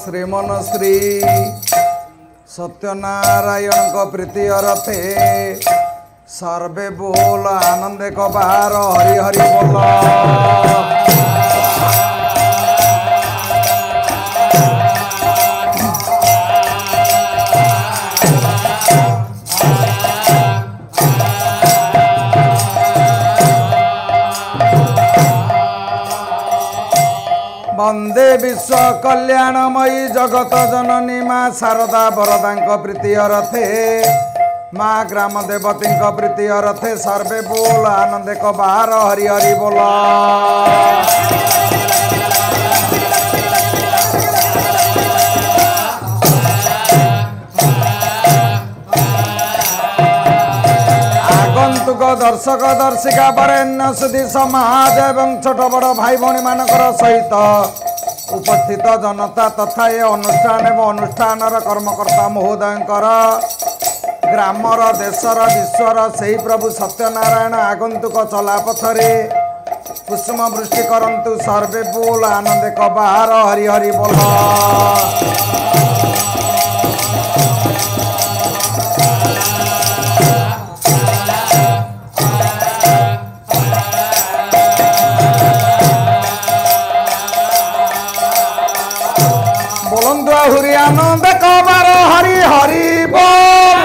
श्रीमन श्री सत्यनारायण को प्रीति अर्थे सर्वे बोल आनंदे को बाहर हरि हरि बोल। वंदे विश्व कल्याणमयी जगत जननी माँ शारदा वरदा प्रीति अर्थे माँ ग्राम देवती प्रीति अर्थे सर्वे बोल आनंदे को बाहर हरि हरि बोल। आगंतुक दर्शक दर्शिका वरेण्य सुधी समाज एवं छोट बड़ भाई भौणी मानकर सहित उपस्थित जनता तथा ये अनुष्ठान एवं अनुष्ठान कर्मकर्ता महोदयंकर ग्रामर देशर विश्वर से प्रभु सत्यनारायण आगंतुक चलापथरे कुसुम वृष्टि करंतु सर्वे बोल आनंदे को बाहर हरि हरि बोल। हुरी आनंद कबार हरि हरि बोल।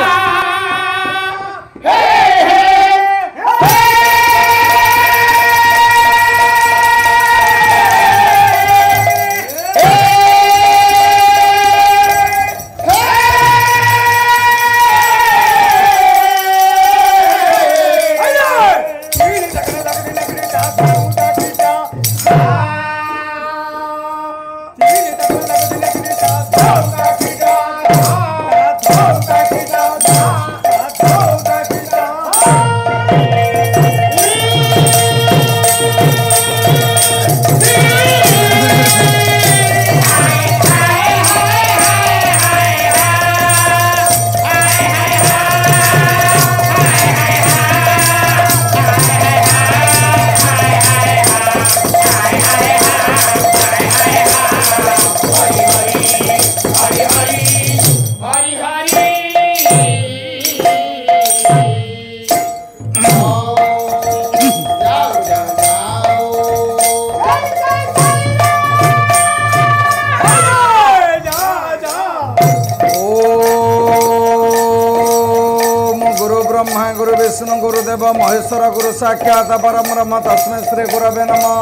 गुरु विष्णु गुरुदेव महेश्वर गुरु साक्षात परम ब्रह्म तस्मै श्री गुरवे नमः।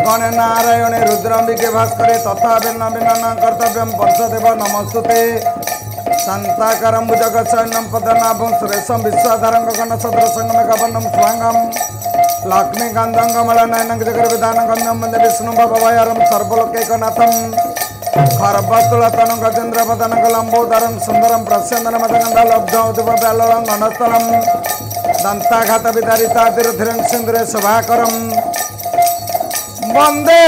गणे नारायणे रुद्रांबिके भास्करे तथा भिन्न भिन्न कर्तव्यम वर्षदेव नमस्तुते। शांताकारं भुजगशयनं पद्मनाभं सुरेशं विश्वाधारं गगनसदृशं मेघवर्णं शुभांगं लक्ष्मीकान्तं कमलनयनं जगद्विधानं गम्यं वन्दे विष्णुं भवभयहरं सर्वलोकैकनाथं। हर्वतुलतन गजेन्द्रपतन लंबोदरं सुंदरं प्रस्यन्दन मदगंधा लब्धोदिव्यालोलं गणस्थलं दंताघात विदारिता तिरुधिरं सिंधुरे शोभाकरं वंदे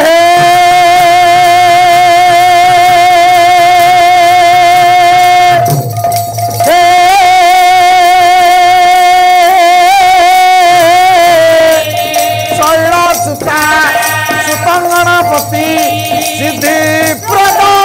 सुतंगणपति सिद्धि प्रदा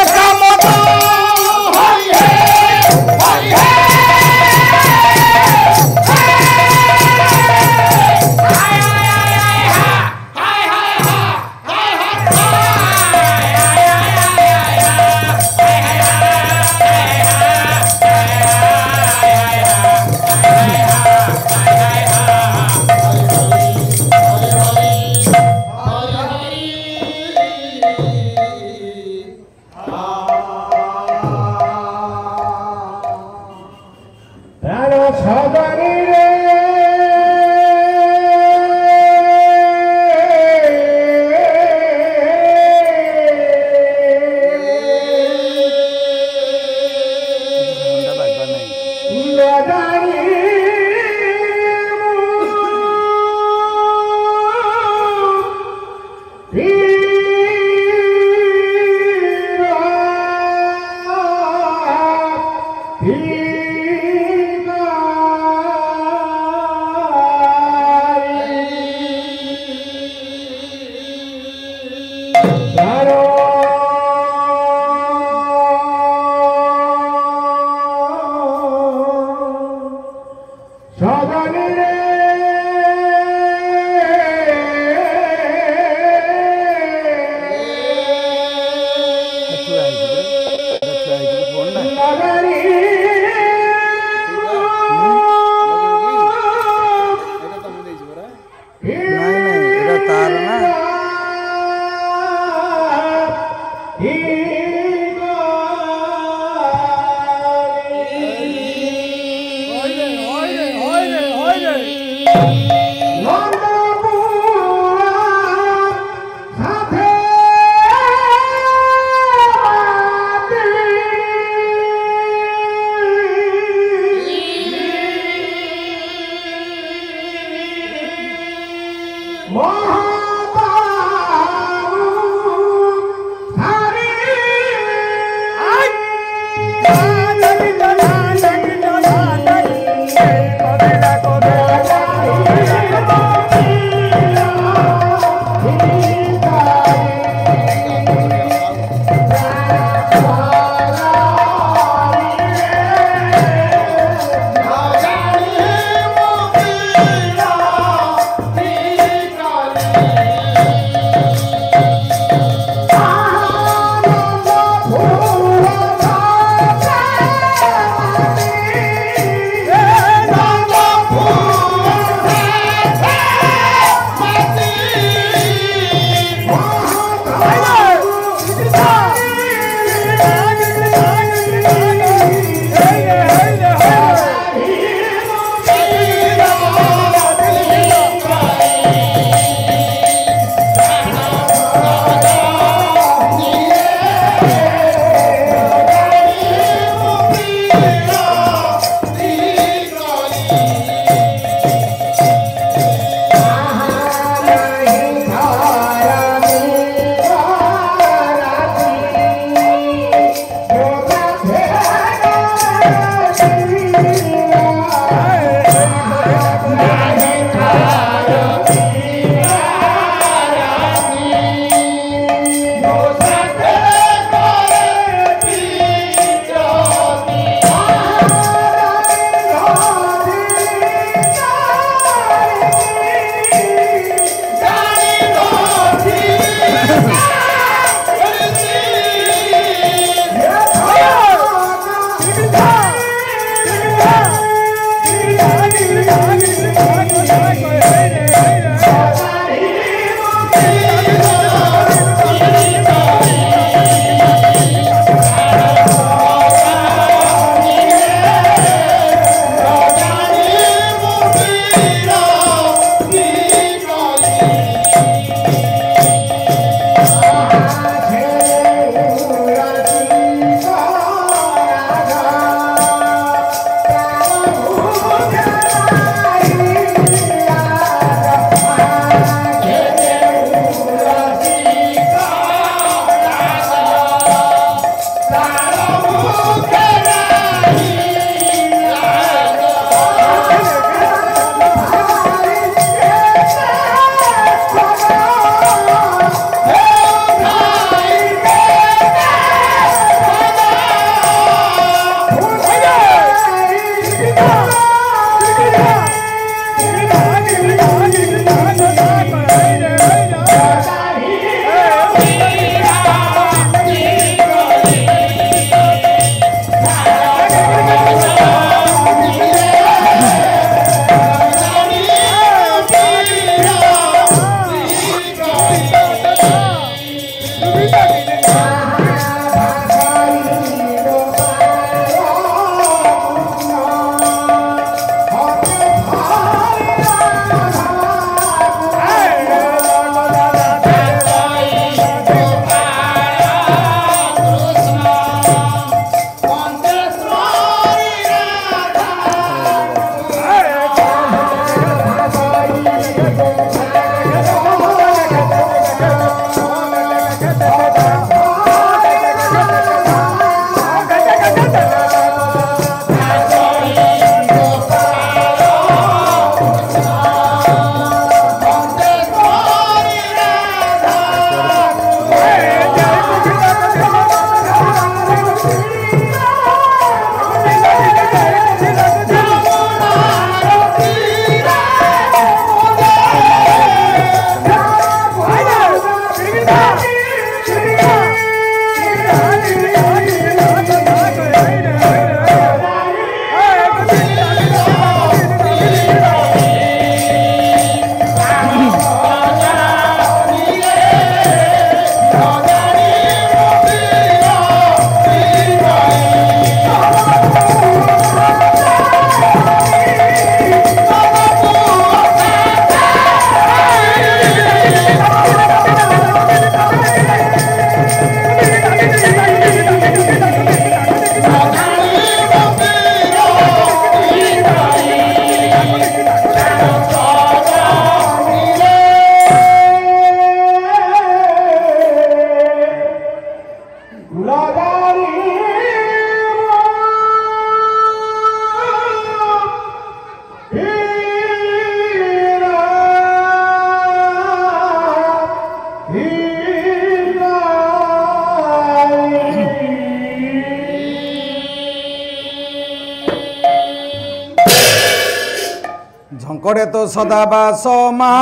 ঝঙ্করে তো সদা বাস মা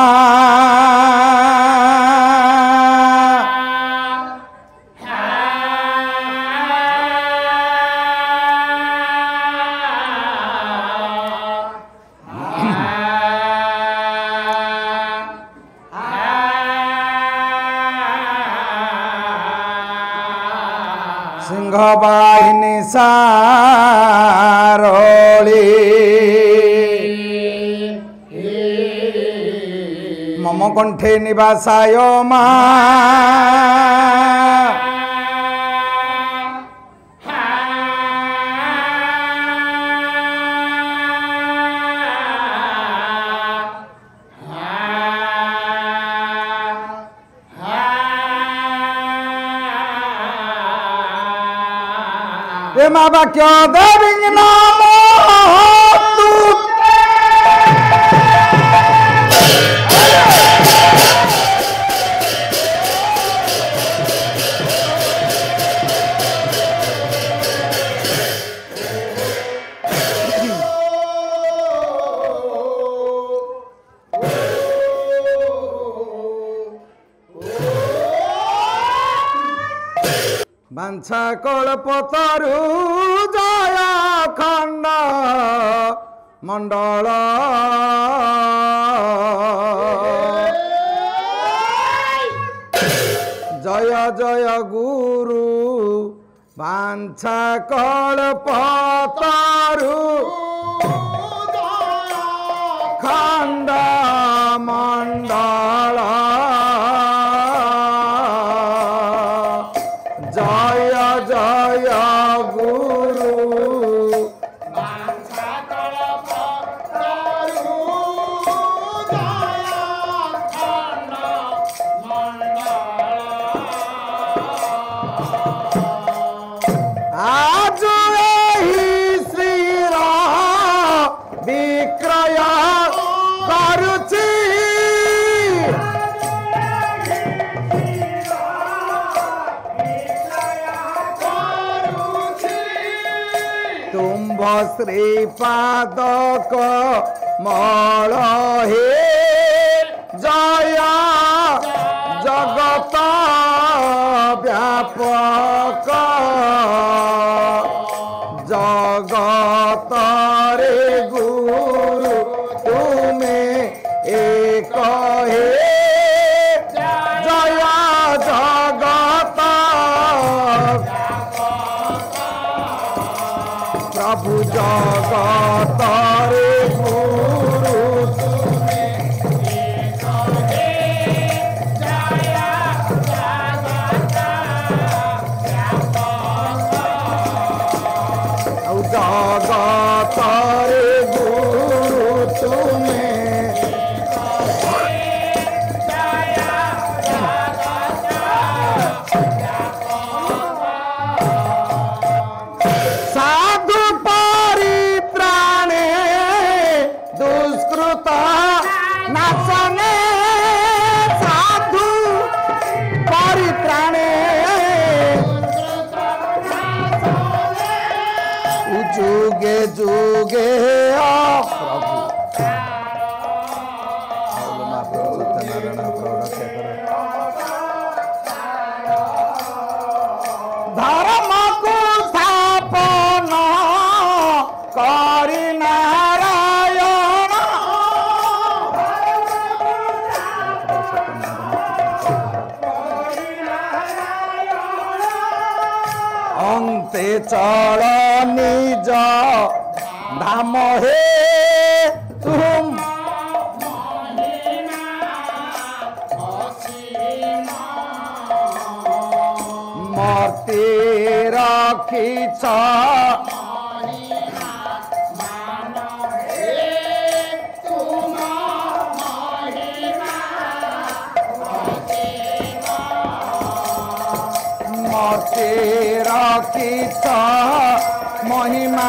সিংহ বাহিনী সারলি মম কণ্ঠে নিবাসায় মা মা বাক্য দেবী নাম বাঞ্ছা কল্পতরু জয় খণ্ড মণ্ডল জয় জয় গুরু বাঞ্ছা কল্পতরু খণ্ড মণ্ডল জয় आज एही श्रीर विक्रय करुछि तुम्भ श्रीपादक मल हे जय जगत व्यापक जगत रे गुरु तुमे एक हे जय जगत प्रभु जगत रे गुरु जगत रे गुरु तुमे साधु परित्राणे दुष्कृत नाशने साधु परित्राणे जुगे जुगे प्रभु धर्म को स्थापन करि नारायण अंते चल निज धाम हे तुम मर्ते रखिछ मर्ते रखिछ महिमा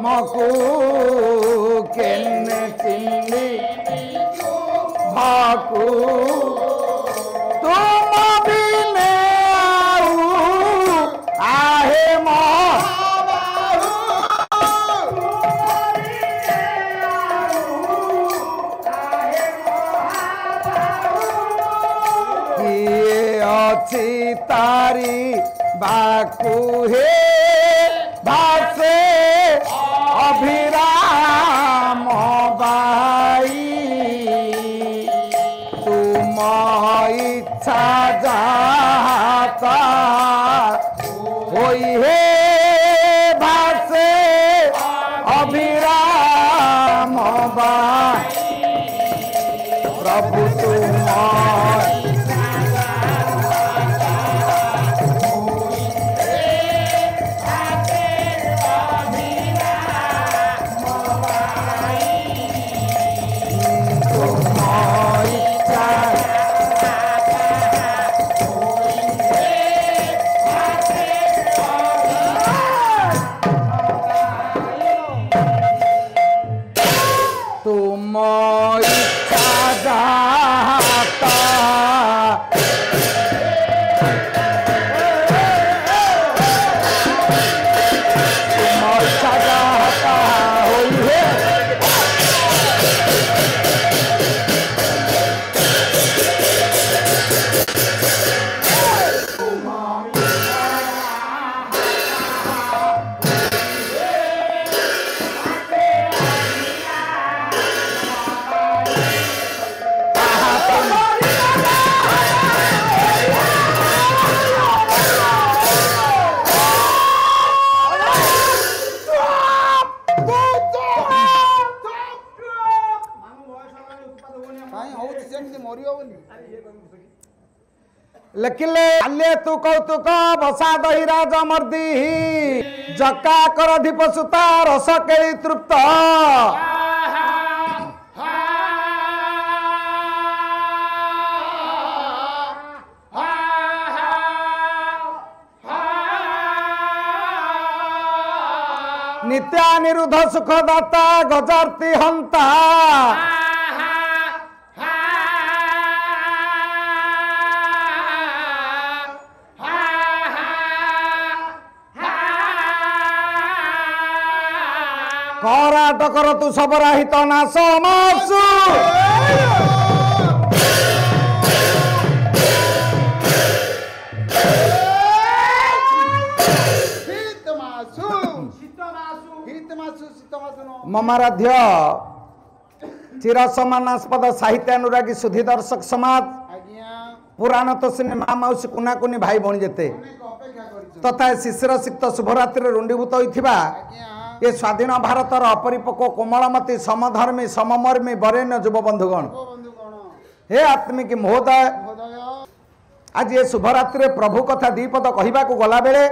मकु केन्ने चिल्ली भाकु तुम बिने आऊ आहे मो किए अछि तारी बाकु हे भासे अभिराम बाई तुम इच्छा जाता होई हे भासे अभिराम बाई प्रभु तुम तुम इच्छा लेखिले आले तू कौतुक बसा दही राजमर्दी जका कर धीप सुता रस केली तृप्त नित्या निरुद्ध सुखदाता गजार्ती हंता कराटकर तू सबराहित नाश मासु ममाराध्य चिरसमानास्पद साहित्य अनुरागी सुधी दर्शक समाज पुराण तो सिनेमा माउसी कुना कुनी भाई भणी जेते तथा शिशिर सिक्त शुभरात्रि रुंडीभूत होइथिबा ये स्वाधीन भारतर अपरिपक्व कोमलमती समधर्मी सममर्मी बरेण्य युव बंधुगण हे आत्मिक महोदय आज ये शुभरात्रि प्रभु कथा दीपद कहवा गला बेले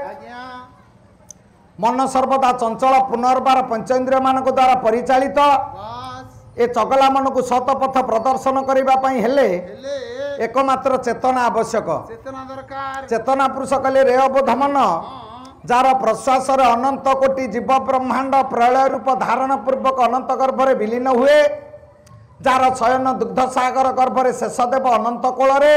मन सर्वदा चंचल पुनर्बार पंचेन्द्रिय मान द्वारा परिचालित ए चगला मन को सतपथ प्रदर्शन करने हेले एकमात्र चेतना आवश्यक चेतना पुरुष कले रे अबोधमन जार प्रश्वास अनंत कोटि जीव ब्रह्मांड प्रलय रूप धारण पूर्वक अनंत गर्भरे विलीन हुए जार शयन दुग्ध सागर गर्भरे शेषदेव अनंत कोଳରେ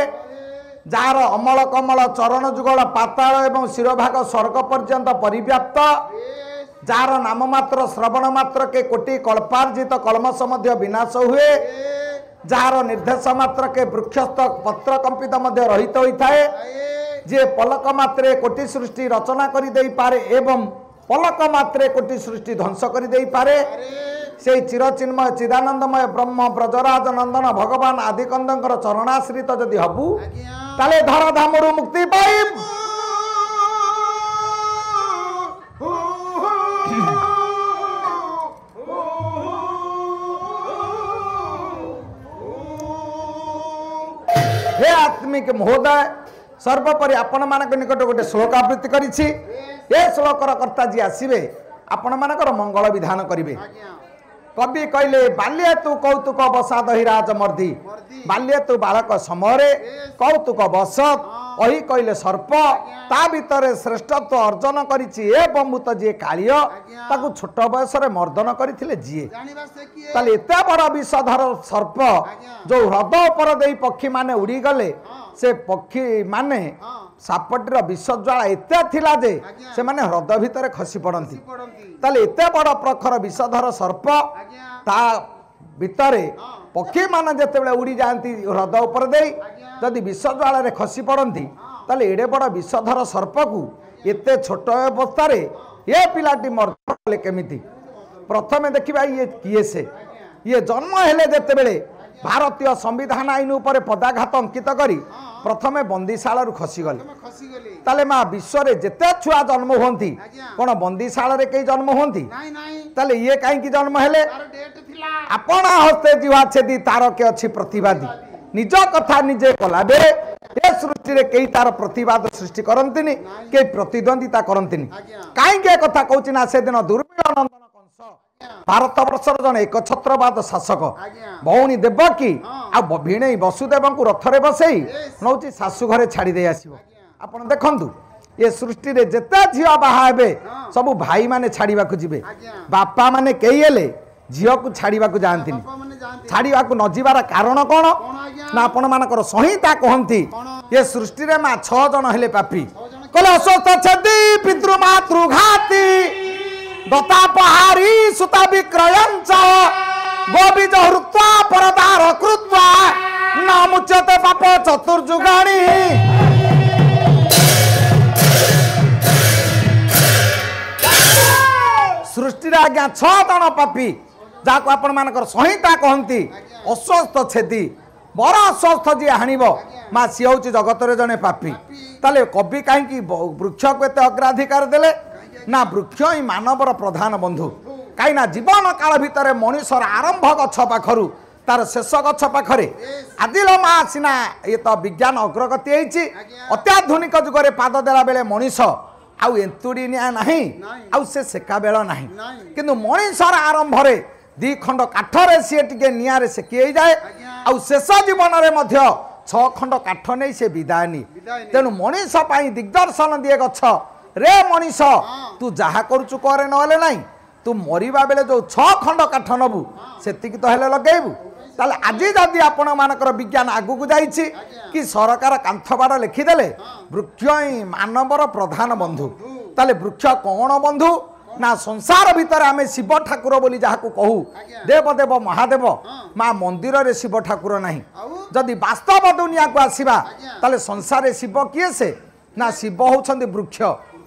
जार अमल कमल चरण जुगल पाताल एवं शिरोभाग स्वर्ग पर्यंत परिव्याप्त जार नाम मात्र श्रवण मात्र के कोटि कल्पार्जित कलमश मध्य विनाश हुए जार निर्देश मात्र के वृक्षस्थ पत्र कंपित मध्य रहित होता है जे पलक मात्रे कोटि सृष्टि रचना करि देई पारे एवं पलक मात्रे कोटि सृष्टि ध्वंस करि देई पारे से चिरचिन्मय चिदानंदमय ब्रह्म ब्रजराज नंदन भगवान आदिकंदंकर चरणाश्रित जदि हबु ताले धर धामरु मुक्ति पाइब हे आत्मिक महोदय सर्वोपरि आपण मानक निकट गोटे श्लोक आवृत्ति करिछि ए श्लोकर कर्ता जी आसीबे आपण मानकर मंगल विधान करिवे कवि कहले बाल्ये तू कौतुक बसा दही राजमर्दी बाल्ये तू बालक समय कौतुक बसत अही कहले सर्प ता भितर श्रेष्ठत्व अर्जन करिछि एवं मुत जे कालिय ताकू छोट बयस रे मर्दन करथिले जिए ताले एते बड़ विषधर सर्प जो ह्रद उपर देई पक्षी माने उड़ी गले से पक्षी माने सापटीर विषज्वाला एते थिला जे से माने ह्रद भितर खसी पड़ती ताले एते बड़ प्रखर विषधर सर्प ता भितरे पक्षी माने जेतेबेले उड़ी जाती ह्रद उपर देई जदि विषज्वाला रे खसी पड़ती ताले एडे बड़ विषधर सर्प को एते छोट अवस्था रे ये पिलाटी मर्दन कले केमिति प्रथमे देखिबा ये किए से ये जन्म हेले जेतेबेले भारतीय संविधान आईन उपर पदाघात अंकित करी प्रथमे बंदीशाला खसी गले ताले माँ विश्व रे जेते छुआ जन्म होती कौन बंदीशाला रे कई जन्म होती ताले ये कहीं जन्म हेले आपण हस्ते जीवा छेदी तार के अच्छी प्रतिवादी निज कथा निजे कला बेले ए सृष्टि रे कई तार प्रतिवाद सृष्टि करंतिनी के प्रतिद्वंदिता करंतिनी काई के कथा कहूची ना से दिन दुर्मिल नंदन भारत वर्षर जन एक छत्रवाद शासक भौणी देवकी आ भिणे वसुदेव को रथरे बसई नौची शाशु घरे छाड़ी दे आसीबो आपण देखंतु ये सृष्टि रे जेते झियो बाहा हेबे सब भाई माने छाड़ीबा को जिबे बापा माने केई हेले झियो को छाड़ीबा को जानतिनी छाड़ीबा को न जिबार कारण कोन ना आपण मानकर संहिता कहंती ये सृष्टि रे मा 6 जन हेले पापी कहले अस्वस्थ छदी पितृ मातृ घाती दत्तापहारी सुता विक्रयंच गोबीज हृत्वा परदार कृत्वा न मुच्यते पाप चतुर्जुगाणी सृष्टि आज्ञा 6 जन पापी जाको आपण मानकर संहिता कहती अस्वस्थ छेदी बड़ अस्वस्थ जी हाणिब माँ सी हूँ जगत जड़े पापी ताले कवि कहीं वृक्ष को एत अग्राधिकार देले ना वृक्ष ही मानवर प्रधान बंधु कहीं जीवन काल भितर मनीषर आरंभ गछ पाखु तार शेष गछ पाखरे आदिल मा सिना ये तो विज्ञान अग्रगति होईची अत्याधुनिक जुगरे पाद देला बेले मनीष आउ एंतुड़ी निया नाही आउ से सेका बेल नाही किंतु मनीषर आरंभ रे दी खंड काठरे सी टिके निया रे सेकी जाए आउ शेष जीवन रे मध्य 6 खंड काठ नहीं से विदाय नी तेणु मनीष पाई दिग्दर्शन दिए गछ रे मनीष तू जहा करूचु करे नहले नाही तू मरिबा बेले जो 6 खंड काठ नबु सेतिकी तो हेले लगेबु ताले आज जदि आपण मानकर विज्ञान आगु को जाईछि कि सरकार कांथबाड़ लिखिदेले वृक्ष ही मानवर प्रधान बंधु ताले वृक्ष कौन बंधु ना संसार भितर आम शिव ठाकुर बोली जहाँ कहू देवदेव महादेव माँ मंदिर रे शिव ठाकुर नहीं जदि वास्तव दुनिया को आसवा ताले संसार शिव किए से ना शिव होछंती वृक्ष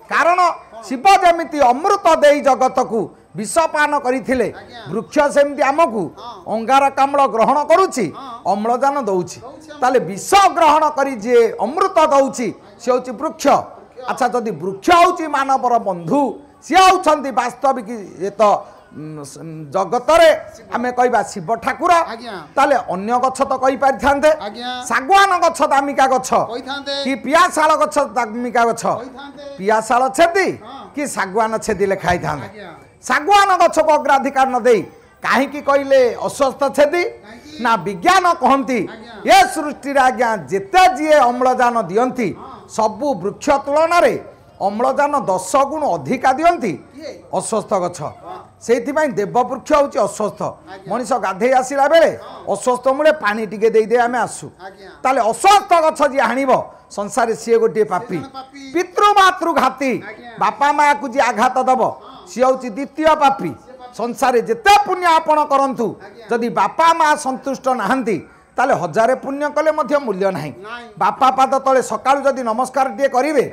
कारण शिव जमिति अमृत देई जगत को विषपान करथिले वृक्ष सेमती आमको अंगारकाम्ल ग्रहण करुछि अम्लजान दउछि ताले विष ग्रहण करी जे अमृत दउछि से होछि वृक्ष अच्छा जदि वृक्ष होछि मानवर बंधु सी होती वास्तविक ये तो जगत रे आमे कहबा शिव ठाकुर ताले अन्य गछ तो कहि पारि थांते सागवान गछ दामिका गछ कि पियासाल गछ दामिका गछ पियासाल छेदी कि सागवान छेदी लेखाई थांते सागवान गछ को अग्राधिकार न देई काहे कि कहले अस्वस्थ छेदी ना विज्ञान कहंती ये सृष्टि रे आज्ञा जेते जिए अम्लजान दियंती सबु वृक्ष तुलन रे अम्लजान 10 गुण अधिका दियंती अस्वस्थ गछ से देववृक्ष हूँ अस्वस्थ मनीष गाधे आसला बेले अस्वस्थ मूले पानी टिके दे आम आसू ताले अस्वस्थ गछ जी हाणिब संसार सी गोटे पापी पितृमातृघाती बापा माँ को जी आघात दब सी हूँ द्वितीय पापी संसार जिते पुण्य आपण करंतु जदि बापा माँ संतुष्ट नहांती ताले 1000 पुण्य कले मध्य मूल्य नहीं बापा पाद तले सकाळु जदि नमस्कार टिए करिवे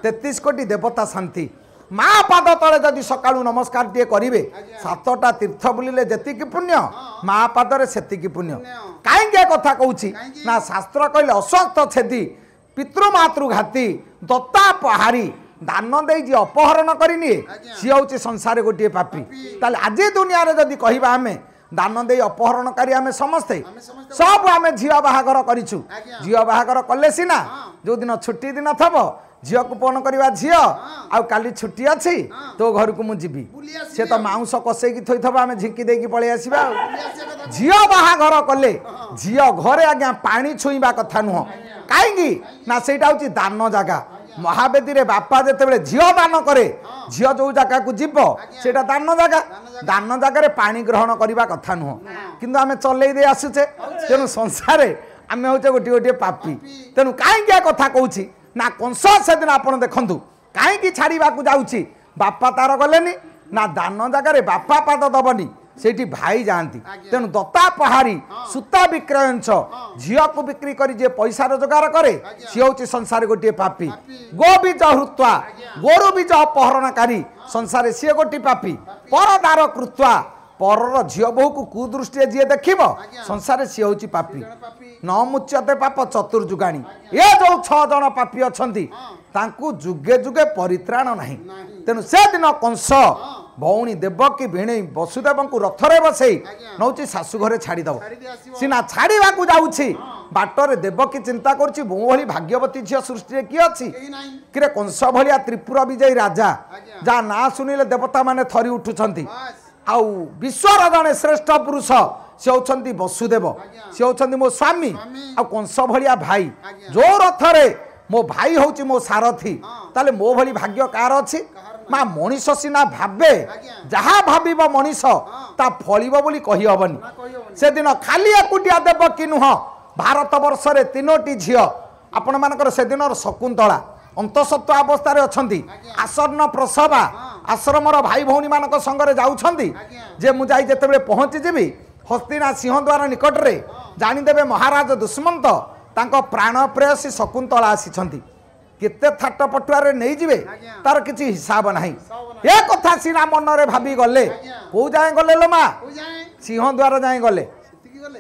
33 कोटी देवता शांति माँ पाद तले जदि सकाळु नमस्कार टिए करिवे 7टा तीर्थ बुलिले जेतिकी पुण्य माँ पादरे सेतिकी पुण्य काहे कथा कहूची ना शास्त्र कहले अस्वस्थ छेदी पितृमातृघाती दत्ता पहारी दान दे जी अपहरण करनी सी हूँ संसार गोटे पापी ताले आज दुनिया रे जदि कहबा आमे दान दे अपहरणकारी आमे समस्ते सब आमे झियो बाहागर करिछु झियो बाहागर कले सिना जो दिन छुट्टी दिन थब झियो को फोन करवा झियो आ काली छुट्टी अछि तो घर को मु जीबी से तो मांस कसे की थई थब आमे झिकी दे की पळे आसीबा झियो बाहागर कले झियो घरे आज्ञा पानी छुईबा कथा नुह काहेकी ना सेटा होची दान जागा महावेदी रे बापा जेते झियो दान करे झियो जो जगह को जीव सेटा दान जगह रे पानी ग्रहण करबा कथा नुह किंतु आमे चलै दे आसुचे तेनु संसार आमे होचे गोटे गोटे पापी तेनु काहे के कथा कहूची ना कंस से दिन आपण देखंतु काहे की छाड़ीबा को जाउची बापा तार गलेनी ना दान जगह रे बापा पाद दबनी सेठी भाई जानती तेणु दत्ता पहारी सूता विक्रयंश झियो को बिक्री करी जे पैसा रोजगार करे सी हूँ संसार गोटे पापी गो बीज हृत्वा गोरु बीज अपहरणकारी संसार सी गोटे पापी परदार कृत्वा परर झियो बहु को कुदृष्टि जी देखिब संसार सी हूँ पापी न मुच्यते पाप चतुर्जुगाणी ये जो 6 जन पापी अछंती तांकू जुगे जुगे परित्राण नहीं तेणु से दिन कंस भौणी देवकी भिणे वसुदेव को रथरे बसई नौची शाशु घरे छाड़ीदब सीना छाड़ा को जाऊँगी बाटर देवकी चिंता करुच्ची मो भली भाग्यवती झील सृष्टि किए अच्छी कि कंस भलिया त्रिपुर विजयी राजा जहाँ ना शुणिले देवता माने थरी उठुंट आउ विश्वर जड़े श्रेष्ठ पुरुष से होती वसुदेव से होती मो स्वामी आ कंस भलिया भाई जो रथरे मो भाई हूँ मो सारथी ताले मो भली भाग्य कार अच्छी माँ मनीष सीना भावे जहाँ भाव मनीष ता फलिब बोली कही हबनी से दिन खाली एकुटिया देव कि नुह भारत वर्ष रे 3टी झील आपण मानकर से दिन शकुंतला अंतसत्व अवस्था रे अछंती आसन्न प्रसवा आश्रमर भाई भौणी मानक संगरे जाउछंती जे मु जाई जेतेबे पहुंची जीवी हस्तिना सिंहद्वार निकट रे जानिदेबे महाराज दुष्मंत तांको प्राण प्रेयसी शकुंतला आसीछंती केते थाट पटुआरे नहीं जिवे तार किछि हिसाब नहीं ए कथा सीना मन रे भाबी गले को जाय गले लो मा सिंहद्वार जाय गले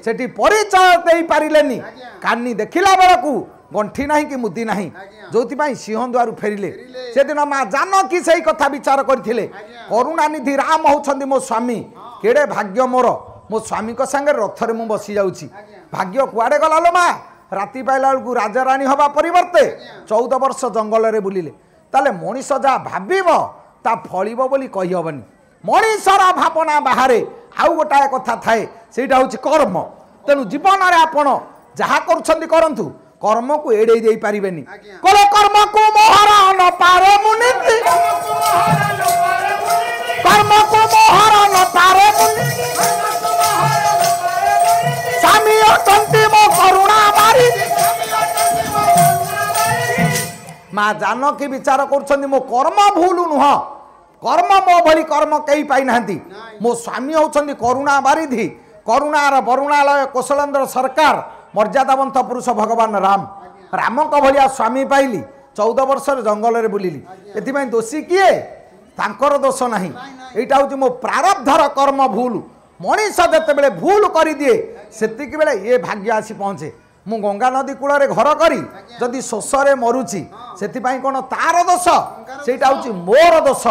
सेठी परिचय देई पारिलेनी कानी देखिला बेलकू गंठी नहीं कि मुदी नहीं जो सिंहद्वार फेरिले से दिन माँ जानकी से कथा विचार करथिले करुणानिधि राम होछंदी मो स्वामी केड़े भाग्य मोर मो स्वामी को संगे रथरे मु बसी जाउची भाग्य कुआडे गला लो मा राति पाइला बेलू राजा रानी हवा परिवर्ते 14 वर्ष जंगल रे बुलिले ताले मनीष जा भाबिब ता फलिब बोली कहि हबनी मनीषर भावना बाहर आउ गोटाए कथा थाए सेटा होची कर्म तेनु जीवन रे आपण जहा करूछंती करंतु कर्म को एड़े दे पारिबेनी कोले कर्म को मोहरा न पारे मुनीति कर्म को मोहरा न पारे मुनीति स्वामी अटंती मो करुणा मारी माँ जानकी विचार करुछंती मो कर्म भूल नुह कर्म मो भली कर्म कई पाई नांती मो स्वामी होछंती करुणा बारिधि करुणार वरुणालय कौशलेन्द्र सरकार मर्यादावंत पुरुष भगवान राम राम को भलिया स्वामी पाइली 14 वर्ष जंगल रे बुलिली एथिପାଇଁ दोषी किए तांकर दोष नहीं एटा होची मो प्रारब्धर कर्म भूल मनीष जते बेले भूल करि दिए सेतिक बेले ये भाग्य आसी पहुँचे मु गंगा नदी कूल रे घर करी जदि शोष रे मरुची सेतिପାଇଁ कोन तार दोष सेटा होची मोर दोष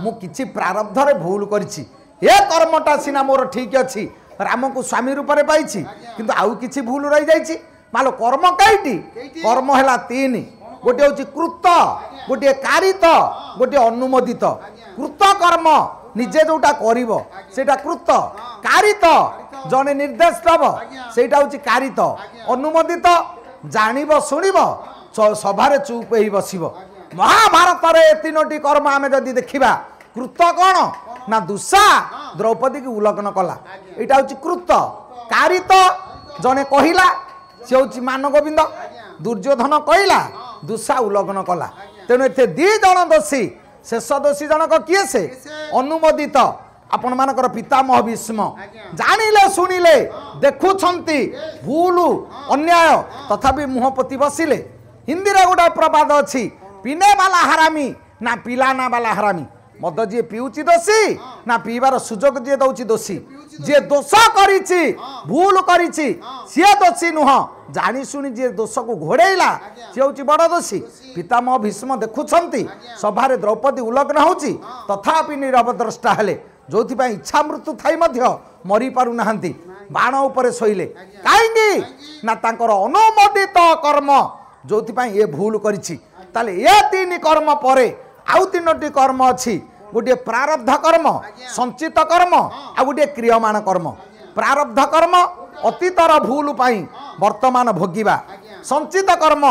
मु किछि प्रारब्ध रे भूल करिछि ए कर्मटा सिना मोर ठीक अछि राम को स्वामी रूप में पाई किंतु आउ किछि भूल रही जाइछि मालो कर्म कईटी कर्म हैला 3 गोटे होची कृत गोटे कारित गोटे अनुमोदित कृत कर्म निजे जोटा करिवो सेटा कृत कारित जने निर्देश दब सेटा होची कारित अनुमोदित जानिबो सुनिबो सभारे चुप हेई बसिबो महाभारत रे 3टी कर्म आमे जदि देखिबा कृत कौन ना दुषा द्रौपदी की उल्लंघन कला यहाँ हूँ कृत कारित जने कहला सी हूँ मान गोविंद दुर्योधन कहला दुषा उल्लंघन कला तेणु ए 2 जन दोषी शेष दोषी जनक किए से अनुमोदित आपण मानकर पितामह भीष्म जानिले सुनिले देखुछंती भूल अन्याय तथापि मुह पोती बसिले हिंदी रे गोटे प्रवाद अच्छी पिने वाला हरामी ना पिलाना वाला हरामी मद जी पीऊची दोषी ना पीबार सुजोग जी दौची दोषी जे दोष करिछि भूल करिछि सी दोषी नुह जानी सुनी जे दोष को घोड़ेला सी हूँ बड़ दोषी पितामह भीष्म देखुछंती सभारे द्रौपदी उल्लग्न होची तथापि नीरव द्रष्टा हेले जो इच्छा मृत्यु थाई मध्य मरी पारु नाहंती बाण उपरे शोइले काहेकि ना तांकर अनुमोदित कर्म जो ये भूल करिछि ताले ये 3 कर्म परे आउ 3टी कर्म अच्छी गोटे प्रारब्ध कर्म संचित कर्म आ गोटे क्रियमाण कर्म प्रारब्ध कर्म अतीतर भूल पाई वर्तमान भोगिबा संचित कर्म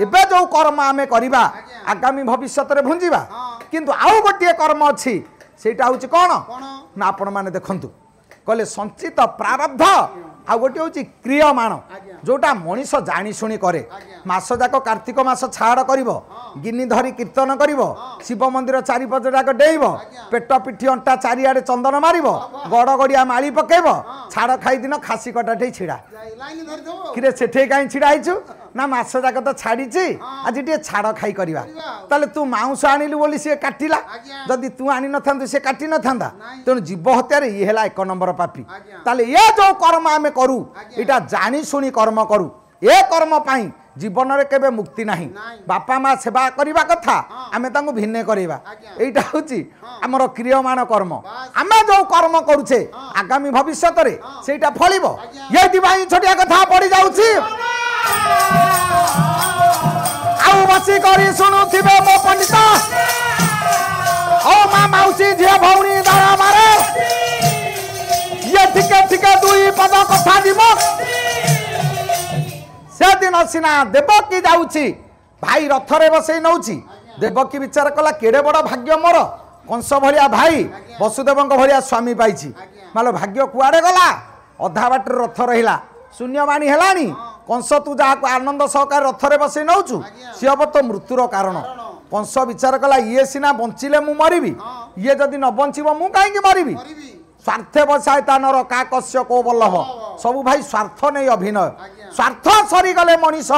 एबे जो कर्म आमे करिबा आगामी भविष्य रे भुंजिबा किंतु आउ गोटे कर्म अच्छी सेटा होची कोन ना आपण माने देखंतु कहले संचित प्रारब्ध आ गोटे होची क्रियमाण जोटा मनीष जानी शुणी करे मास जाक कार्तिक मास छाड़ करिवो गिनी धरी कीर्तन करिवो शिव मंदिर चारिपट जाक डेइब पेट पिठी अंटा चारिआडे चंदन मारिवो गड़ गड़िया माली पकेइबो छाड़ खाई दिन खासी कटाटे छिड़ा किरे सेठे काई छिड़ा आइछु ना मास जाक तो छाड़ीची आज टे छाड़ खाई करिवा ताले तू मांस आनिलु बोली से काटिला जदि तू आनी न थांतु से काटी न थांदा तेणु जीव हत्या रे ये हैला 1 नंबर पापी ताले ये जो कर्म आमे करू इटा जानी सुनी कर्म करू ए कर्म पाई जीवन रे केबे मुक्ति नाही बापा माँ सेवा करिबा कथा आमे तांगु भिन्ने करिबा एइटा होची हमर क्रियमाण कर्म आमे जो कर्म करूछे आगामी भविष्य रे सेटा फलिबो ये दिबाई छोटिया कथा पड़ी जाउची आउ बसी करी सुनुथिबे मो पंडित ओ माँ मौसी झिया भौणी दारा मारे ये ठिके ठिके 2 पद कथा दिबो से दिन सिना देवकी जाउची भाई रथरे बसई नौची देवकी विचार कला केड़े बड़ भाग्य मोर कंस भलिया भाई वसुदेव भलिया स्वामी पाइछि मालो भाग्य कुआडे गला अधा बाट रथ रहिला शून्यवाणी हेलानी कंस तू जहाँ आनंद सहकार रथरे बसई नौचु सी हम तो मृत्युर कारण कंस विचार कला ये सिना बंचिले मु मरिबी ये जदि न बंचिबो मु काहेकि मरिबी स्वार्थे बसाय तानर का कस्य को बल्लभ सबु भाई स्वार्थ नहीं अभिनय स्वार्थ सरी गले मनीष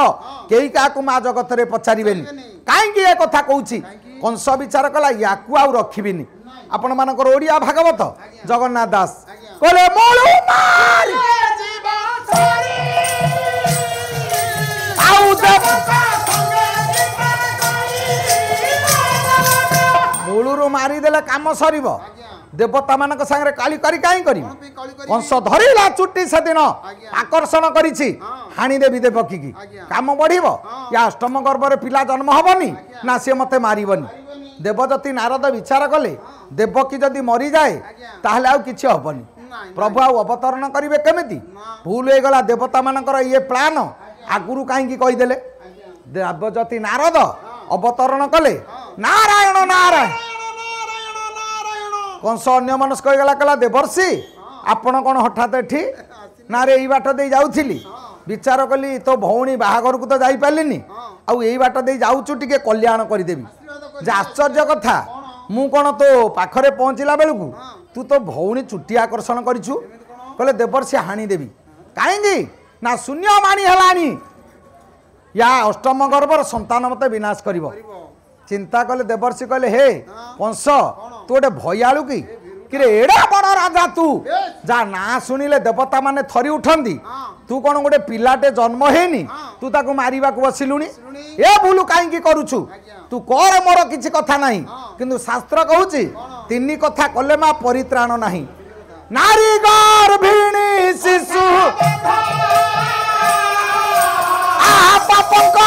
केही काकु मा जगत रे पचारिबेनी काहेकि ए कथा कहूची कंस विचार कला याकु आउ रखिबिनी आपण मानकर ओडिया भागवत जगन्नाथ दास कहले मोळु मार आउ मूलरू मारिदेले काम सरीब देवता मान सागरे काली करी कहीं करी कंस धरिला चुट्टी से दिन आकर्षण करिछि हाणी देवी देवकी की काम बढ़िबो या अष्टम गर्भ पिला जन्म हबनी ना सी मते मारिबनी देवदत्ती नारद विचार कले देवकी जदि मरी जाए ताहले आउ किछि हबनी प्रभु आउ अवतरण करिवे केमिति भूल हो गला देवता मानकर ये प्लान आगुरु कहीं कहीदेले देवदत्ती नारद अवतरण कले नारायण नारायण कंस अन्य मनस्क गला कला देवर्षि आपण कौन हठात एठी ना रे बाट दे जाउथिली विचार कली तो भौणी बाहागर को तो जाई पालिनी आउ एई बाट दे जाउछु टिके कल्याण करि देबी जे आश्चर्य कथा मु कौन तो पाखरे पहुँचला बेलू तू तो भौणी चुट्टी आकर्षण करिछु कहले देवर्षि हाणी देवी काहेंगी ना शून्य मानी हलानी या अष्टम गर्भर संतान मते विनाश करिवो चिंता कले देवर्षि कहले हे कंस तू गोटे भयालु कि रे एड़ा बड़ राजा तू जा ना शुणिले देवता माने थरी उठंदी तू कौन गोटे पिलाटे जन्म हेनी तू ताकू मारिबा को बसिलुनी ए भूलु काईकी करूछु तू कर मोर किछि कथा नाही किंतु शास्त्र कहूची तिनी कथा कले मा परित्राण नाही नारी गर्भिणी शिशु आ पापक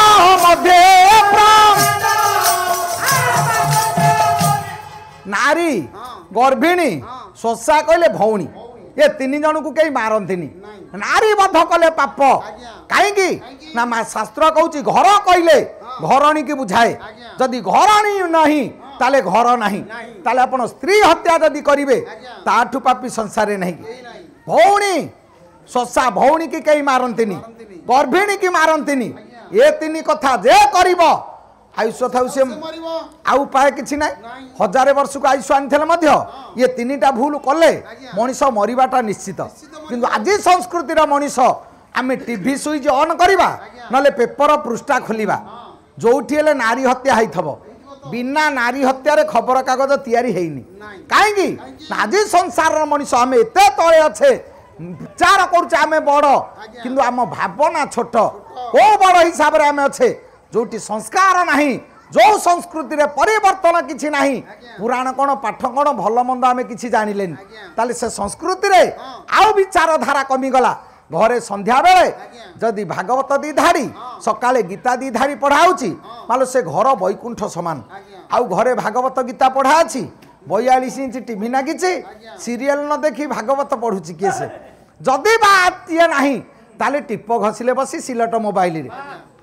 मध्ये प्राण नारी गर्भिणी शोषा कहले भौणी ये तीन जन को कई मारंतिनी नारी बध कले पाप कहीं ना शास्त्र कहूँ घर कहले घरणी की बुझाए जदि घरणी नहीं ताले घर नहीं ताले अपन स्त्री हत्या जदि करिवे ताठू पापी संसार नहीं भौणी शोषा भौणी की कई मारंतिनी गर्भिणी की मारंतिनी ये तीन कथा जे करिबो आयुष था से आउ उपाय किसी ना 1000 वर्ष को आयुष आनी ये तीनटा भूल कले मनीष मरवाटा निश्चित किंतु आज संस्कृतिर मनीष आम टीवी स्विच ऑन करवा ना पेपर पृष्ठा खोलिबा जोठी हेले नारी हत्या होइथबो बिना नारी हत्यार खबर कागज तैयारी हेइनी काहेकि आज संसार मनीष आम एते तले अच्छे विचार करुचे आम बड़ किंतु आम भावना छोट को बड़ हिसाब से आम अच्छे जोटी संस्कार नहीं जो संस्कृति रे परिवर्तन किछि नहीं पुराण कौन पाठ कौन भल मंद आम कि जानिले ताले से संस्कृति रे आउ विचार धारा कमी गला घरे संध्या बेले जदि भागवत दी धाड़ी सकाळे गीता दी धाड़ी पढ़ाऊची मालो से घर वैकुंठ समान आउ घरे भागवत गीता पढ़ा अछि 42 इंच टीवी नागिछि सीरियल न देखी भागवत पढ़ुची किए से जदि बात ये नहीं ताले टिप घसिले बसी सिलट मोबाइल रे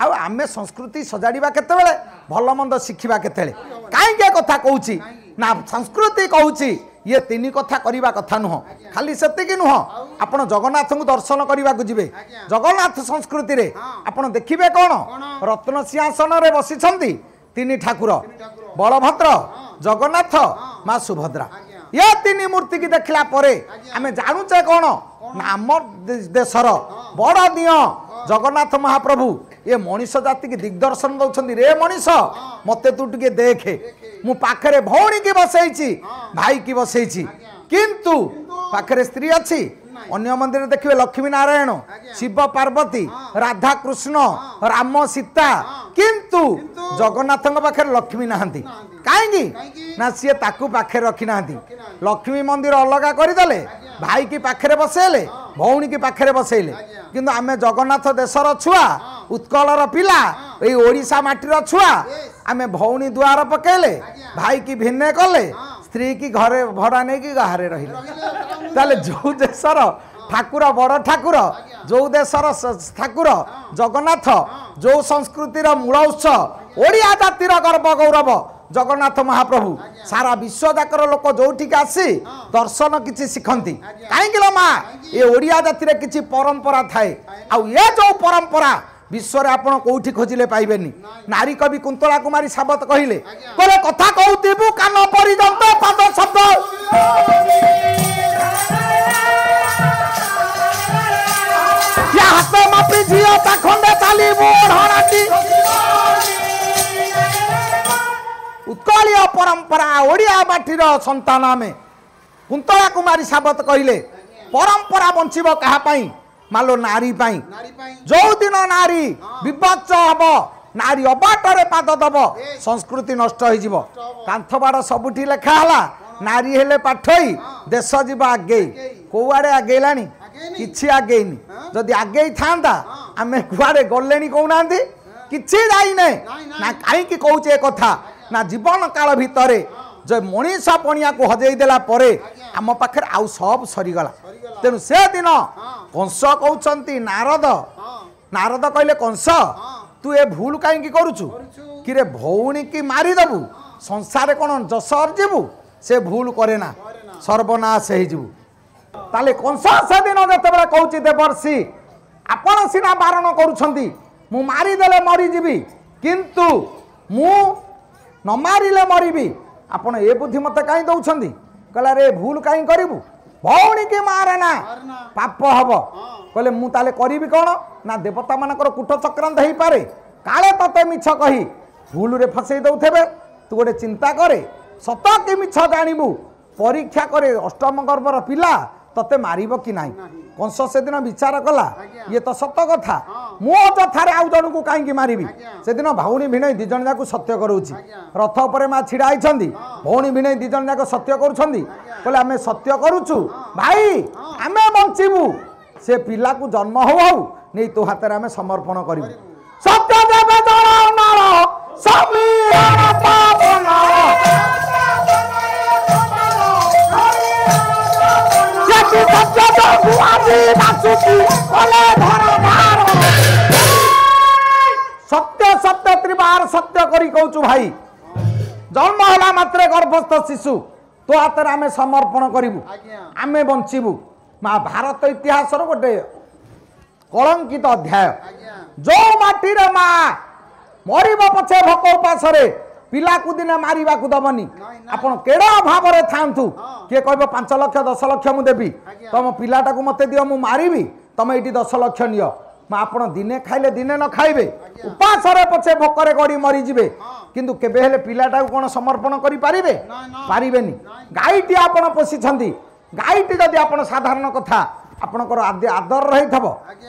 आउ आमे संस्कृति सजाड़ीबा केतेबेले भल मंद शिखिबा केतेले काहे कथा कहूची ना संस्कृति कहूची ये तीन कथा करवा कथा नुह खाली सेतिकी नुह आपण जगन्नाथ को दर्शन करने को जिवे जगन्नाथ संस्कृति रे आपण देखिबे कौन रत्न सिंहासन रे बसिछंती तीन ठाकुर बलभद्र जगन्नाथ माँ सुभद्रा ये तीन मूर्ति की देखला परे आमे जानुचे कौन आम देशर बड़ दिय जगन्नाथ महाप्रभु ये मनीष जाति की दिग्दर्शन दौरान रे मनीष मते तू टिके देखे मु पाखरे भौणी की बसैछि भाई की बसैछि किंतु पाखरे स्त्री अच्छी अन्य मंदिर देखिए लक्ष्मी नारायण शिव पार्वती राधा कृष्ण राम सीता किंतु जगन्नाथ पाखे लक्ष्मी नहांती काहेंगी ना सी ताकू पाखे रखी नहांती लक्ष्मी मंदिर अलगा करदेले भाई की पाखे बसैले भौणी की पाखे बसैले किंतु आमे जगन्नाथ देशर छुआ उत्कलर पिला ये ओडिशा माटीर छुआ आमे भौणी दुआर पकेले भाई की भिन्ने कले स्त्री की घरे भड़ा नहीं कि गारे रहिले ताले जो देशर ठाकुर बड़ ठाकुर जो देशर ठाकुर जगन्नाथ जो संस्कृतिर मूल उत्स ओडिया जातिर गर्व गौरव जगन्नाथ महाप्रभु सारा विश्व जाकर लोक जोटिक आसी दर्शन किछि शिखंती कहीं माँ ये ओडिया जातिर किछि परंपरा थाए आउ ये जो परंपरा विश्व रे आपण कोठी खोजिले पाइबेनी नारी कवि कुंतला कुमारी साबत कहिले कोले कथा कहूतिबु कान परिजंत पद शब्द या हाथ मापी झियो ता खंडे चाली बुढ़ाटी उत्कलीय परंपरा ओडिया माटीर संतान आमे कुंतला कुमारी साबत कहिले परंपरा बंचिबो कहा पाई मालो नारी पाई जो दिन नारी विपक्ष हम नारी अबाटर पाद दब संस्कृति नष्ट हो कांथ बाड़ सबुठी लेखा हला नारी हेले पाठई देश जीव आगे कौआड़े आगेलानी किछि आगेनी जदि आगे था आमे कुआड़े गले कौना किछि जाइने ना कहीं कौचे कथा ना जीवन काल भितर जो मनीष पणिया को हजई देला परे आम पाखे आउ सब सरीगला तेणु से दिन कंस कहते नारद नारद कहले कंस तू ए भूल कहीं करुचु कि रे भौणी की मारिदेबू संसार कौन जस अर्जिबू से भूल करे ना सर्वनाश हो ताले कंस से दिन जिते कहूँ देवर्षि आपण सीना बारण करुछंती मु मारिदेले मरीजी किंतु मु न मारिले मरबी आपण ए बुद्धि मत कहीं दौरान कहला रे भूल कहीं करू भौणी की मारे ना पाप हम कहले मु ताले करी कौन ना देवता मानकर कूट चक्रांत हो पारे काले तते मिछ कही भूल रे फसई दौथे तू गोटे चिंता करे सत कि मिछ जानबू परीक्षा करे अष्टम गर्भर पिला तते मारिब कि नहीं कंस से दिन विचार कला ये तो सत कथा मो जथारे आउ जन को कहीं मारि से दिन भौणी भिणई दी जन जाक सत्य करोछि रथ पर माँ छिड़ा होती भौणी भिणई दी जन जाक सत्य करुँच आम सत्य करुचु भाई आम बंचबू से पिला को जन्म हो नहीं तो हाथ में आम समर्पण करूँ सत्य सत्य सत्य त्रिबार सत्य करी कहूँ भाई जन्म होला मात्रे गर्भस्थ शिशु तो हाथ में आम समर्पण करूँ आम बंचबू माँ भारत इतिहास गोटे कलंकित अध्याय जो माटी रे माँ मर पछे भोक उपास पिला को दिने मारिबा को दबनी आपण केड़ा अभाव रे थांतु के कहबो 5 लाख 10 लाख मु देबी तुम पिलाटा को मते दियो मु मारिबी तुम एटी 10 लाख नियो मा आपण दिने खाइले दिने न खाइबे उपास रे पछे भोकरे गड़ी मरी जिवे किंतु केबे हेले पिलाटा को कोन समर्पण करि पारिबे पारिबेनी गाईटी आपण पोषि छंदी गाईटी जदि आपण साधारण कथा आपणकर आदर रही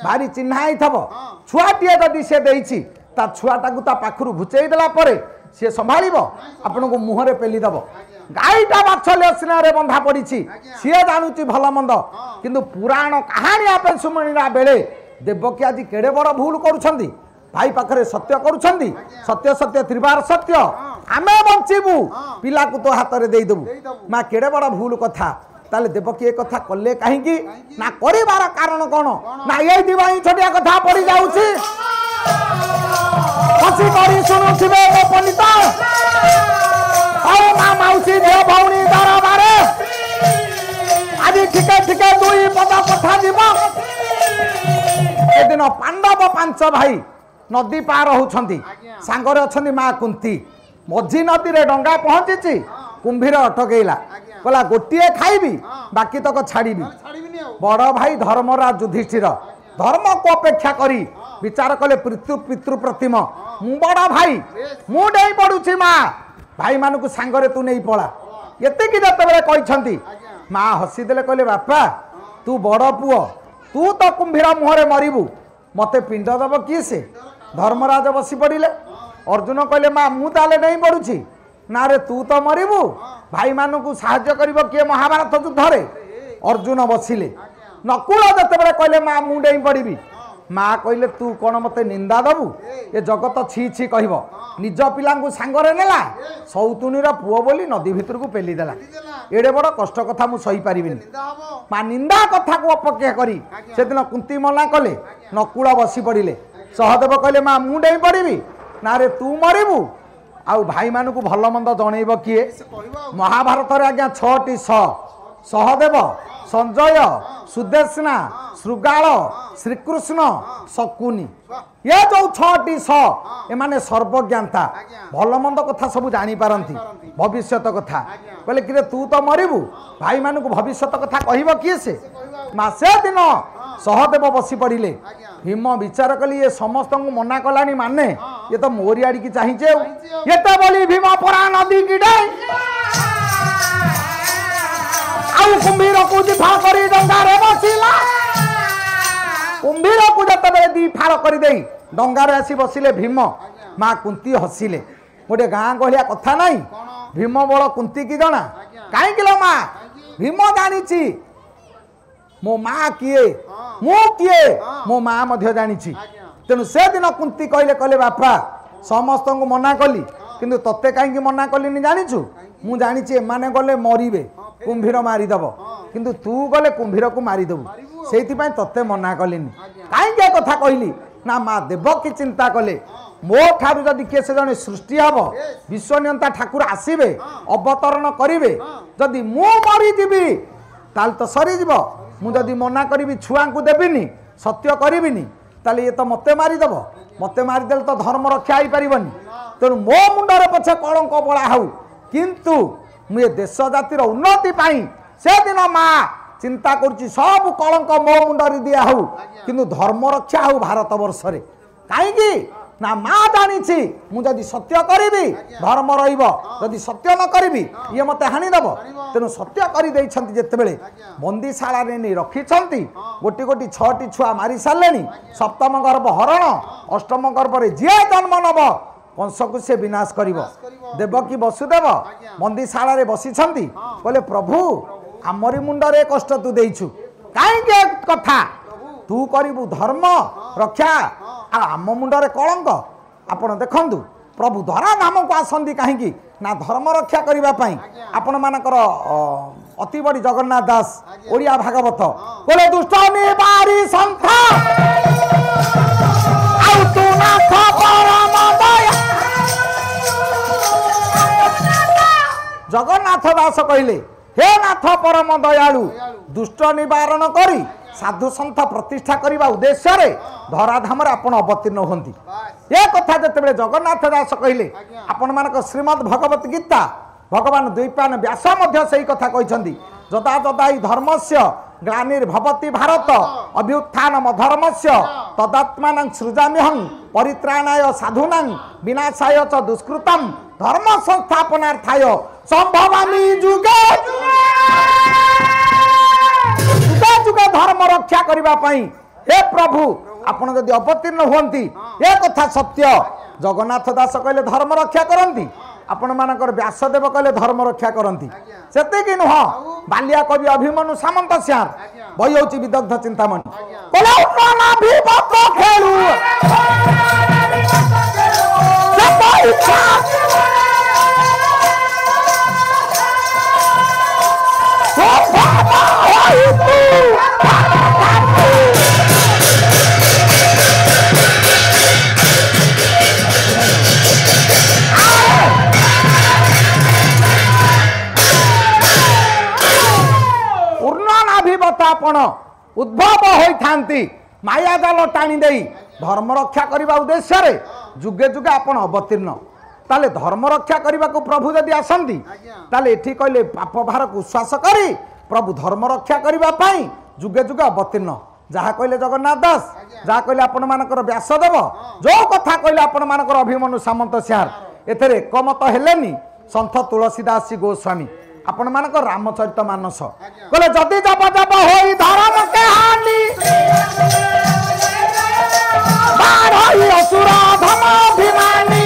भारी चिन्हा ही छुआटे जदि से देछि ता छुआटा को ता पाखरु भुचेई देला परे सी संभाल आपण को मुहरे पेलीदेव गाईटा बाछल्य स्नेह बंधा पड़ी सी जानूची भल मंद किंतु पुराण कहानी आप शुणा बेले देवकी आज केड़े बड़ भूल करुछंदी भाई पाखरे सत्य करुछंदी सत्य सत्य त्रिबार सत्य आमे बंचीबू पिला को तो हाथ में देदेबू माँ केड़े बड़ भूल कथा ताले देवकी एक कथा कले कहीं ना करिवार कारण कौन ना ये दिवाई छोटिया कथा पड़ी जाउछि हसी करी सुनुथिबे मो पंडिता औ माँ मौसी देह भौणी दरबारे आज ठिके ठिके दुई पद कथा जीव ए दिन पांडव 5 भाई नदी पार होछंती सांगरे अछंती माँ कुंती मझी नदी रे डंगा पहुंची कुंभीर अटकेला कहला गोटे खाइबी बाकी तक छाड़ी बड़ भाई धर्मराज युधिष्ठिर धर्म को अपेक्षा करी विचार कले पितृ प्रतिम मु बड़ भाई मु डेई पड़ुछि माँ भाई मान को सांगरे तू नहीं पड़ा एति जते कहते माँ हसीदेले कहले बापा तू बड़ पुओ तू तो कुंभीर मुहरे मरबू मते पिंड दब किए से धर्मराज बसी पड़े अर्जुन कहले माँ मु ताले नहीं पड़ुछि ना रे तू तो मरबू भाई मान को साहाय्य करिबो किए महाभारत युद्ध रे अर्जुन बसिले नकुल जिते कहले माँ मु डेई पड़ी माँ कहले तू कौन मते निंदा दबू ये जगत छी छी कह निज पिला सांगरे नेला सौतुनीर पुओ बोली नदी भितर को पेली देला एडे बड़ कष्ट कथा मु सही पारिबिनी माँ निंदा कथा को अपेक्षा करी से दिन कुंती मना कले नकुल बसी पड़े सहदेव कहले माँ मु डेई पड़ी ना रे तू मरबू आउ भाई मान को भल मंद जनइब किए महाभारत आज्ञा 6टी सहदेव संजय सुदेशना श्रृगाल श्रीकृष्ण शकुनी ये जो 6टी एमाने सर्वज्ञाता भल मंद कथा सब जानी पारंती भविष्यत कथा कहले कि तू तो मरबू भाई मान को भविष्यत कथा कहब किए से माँ से दिन सहदेव बसी पड़े भीम विचार कली ये समस्त को मना कलानी माने ये तो मोरी आड़ी की चाहिए ये तो बोली भीम परा नदी की कुंभीर को दिफा करी डंगारे बसिला कुंभीर को जते दी फाड़ कर दे डंगारे आसी बसिले भीम माँ कुंती हसिले गोटे गाँ गलिया कथा नहीं भीम बड़ कुंती की जना कहीं माँ भीम जानी मो माँ किए मु किए मो माँ जानी तेणु से दिन कुंती कहले कहले बापा समस्त को मना कली किंतु तत्ते कहीं मना कली जानीचु मु जानी एमाने गले मरबे कुंभीर मारिदेव किंतु तू गले कुंभीर को मारिदेबू से तत्ते मना कलिनी कहीं कथा कहली ना माँ देवकी चिंता कले मो ठारू जदि किए से जने सृष्टि हम विश्वनियंता ठाकुर आसबे अवतरण करेंगे जदि मु मरीजी ताल तो सरीज मुझे मना करी छुआ को देविनी सत्य करीबिनी ताले ये तो मते मारिदेव मते मारिदेले तो धर्म रक्षा हो पारनि तेणु मो मुंडर पछे कलंक बड़ा हूँ किंतु मुझे देश जातिर उन्नति से दिन माँ चिंता करुच्ची सब कलंक मो मुंडर दिया हो किंतु धर्म रक्षा हो भारत वर्ष कहीं ना माँ जानी मुझे सत्य करी धर्म रही सत्य न करी ये मत हाणीदेव तेणु सत्य करते बंदीशाला नहीं रखी गोटी गोटी 6टी छुआ मारी सारे सप्तम गर्भ हरण अष्टम गर्भ जी जन्म नब कंस को से विनाश कर देवकी वसुदेव बंदीशाला बसी कहले प्रभु आमरी मुंडरे कष्ट तू देचु कहीं कथा तू करू धर्म रक्षा आम मुंडरे कलंक आपण देखंतु प्रभु धरा धाम को आसंती कहीं ना धर्म रक्षा करने आपण मानकर अति बड़ी जगन्नाथ दास ओडिया भागवत बोले दुष्ट निवारी संथ तू नाथ परम दया जगन्नाथ दास कहले हे नाथ परम दयालु दुष्ट निवारण करी साधु सन्थ प्रतिष्ठा करने उद्देश्य धराधाम आपण अवतीर्ण होती ये कथा जिते जगन्नाथ दास कहले आपण मानक श्रीमद् भगवत गीता भगवान द्वैपायन व्यास से कथा कहते जदा जदा धर्मस्य ग्लानिर्भवति भारत अभ्युत्थान धर्मस्य तदात्मानं सृजाम्यहं परित्राणाय साधूनां विनाशाय च दुष्कृतं धर्म संस्थापनार्थाय संभवामि जुगे जुगे धर्म रक्षा करने हे प्रभु आपण जदि अवतीर्ण हुंती ए कथा सत्य जगन्नाथ दास कहले धर्म रक्षा करती आपण मानकर व्यासदेव कहले धर्म रक्षा करती से नुह बालिया कवि अभिमन्यु सामंत स्यार बही हूँ विदग्ध चिंतामणि आपण उद्भव होती माया जाल टाणी दे धर्म रक्षा करने उद्देश्य जुगे जुगे आपण अवतीर्ण ताले धर्म रक्षा करने को प्रभु जदि आसती ताले एठी कहले पाप भार को उश्वास करी प्रभु धर्म रक्षा करने जुगे जुगे अवतीर्ण जहाँ कहले जगन्नाथ दास जहाँ कहले आपण मानकर व्यासदेव जो कथा कहले आपण मानकर अभिमन्यु सामंत स्यार एथरे एकमत हेलेनी संत तुलसीदास गोस्वामी आपण मानकर रामचरित मानस कहले जदि जब जब होई धर्म के हानि बाढ़ई असुर धमाभिमानी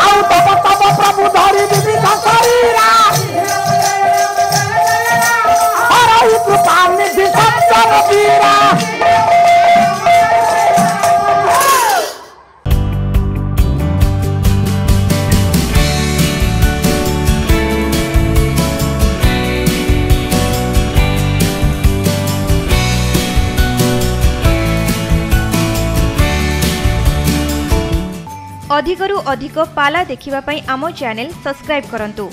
आउ तब तब प्रभु धरि विविध शरीरा हरई कृपा निधि सज्जन वीरा अधिकरु अधिक पाला देखिबा पई आमो चैनल सब्सक्राइब करंतु।